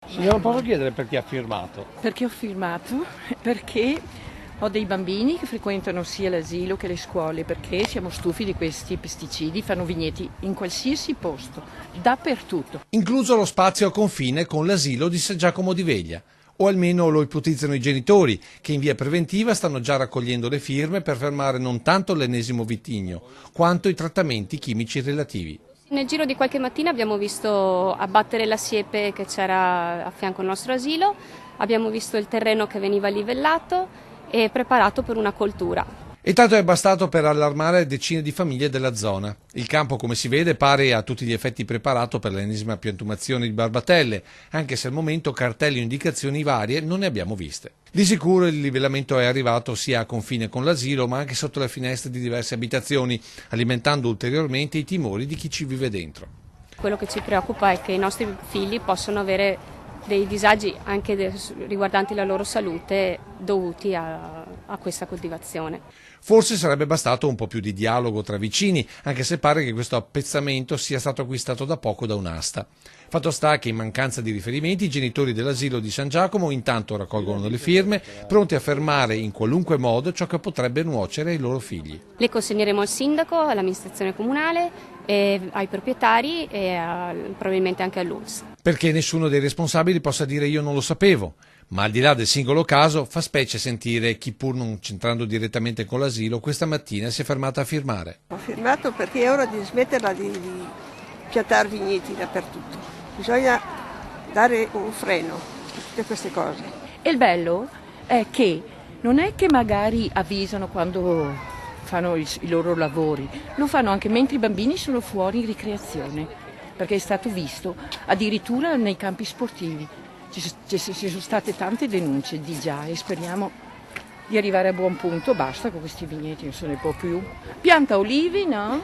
Signora, posso chiedere perché ha firmato? Perché ho firmato? Perché ho dei bambini che frequentano sia l'asilo che le scuole, perché siamo stufi di questi pesticidi, fanno vigneti in qualsiasi posto, dappertutto. Incluso lo spazio a confine con l'asilo di San Giacomo di Veglia. O almeno lo ipotizzano i genitori, che in via preventiva stanno già raccogliendo le firme per fermare non tanto l'ennesimo vitigno, quanto i trattamenti chimici relativi. Nel giro di qualche mattina abbiamo visto abbattere la siepe che c'era a fianco al nostro asilo, abbiamo visto il terreno che veniva livellato e preparato per una coltura. E tanto è bastato per allarmare decine di famiglie della zona. Il campo, come si vede, pare a tutti gli effetti preparato per l'ennesima piantumazione di barbatelle, anche se al momento cartelli o indicazioni varie non ne abbiamo viste. Di sicuro il livellamento è arrivato sia a confine con l'asilo, ma anche sotto le finestre di diverse abitazioni, alimentando ulteriormente i timori di chi ci vive dentro. Quello che ci preoccupa è che i nostri figli possono avere dei disagi anche riguardanti la loro salute dovuti a questa coltivazione. Forse sarebbe bastato un po' più di dialogo tra vicini, anche se pare che questo appezzamento sia stato acquistato da poco da un'asta. Fatto sta che in mancanza di riferimenti i genitori dell'asilo di San Giacomo intanto raccolgono le firme, pronti a fermare in qualunque modo ciò che potrebbe nuocere ai loro figli. Le consegneremo al sindaco, all'amministrazione comunale, ai proprietari e probabilmente anche all'ULSS. Perché nessuno dei responsabili possa dire io non lo sapevo, ma al di là del singolo caso fa specie sentire chi, pur non c'entrando direttamente con l'asilo, questa mattina si è fermata a firmare. Ho firmato perché è ora di smetterla di piantare vigneti dappertutto. Bisogna dare un freno a tutte queste cose. E il bello è che non è che magari avvisano quando fanno i loro lavori, lo fanno anche mentre i bambini sono fuori in ricreazione, perché è stato visto addirittura nei campi sportivi. Ci sono state tante denunce di già e speriamo di arrivare a buon punto. Basta con questi vigneti, non se ne può più. Pianta olivi, no?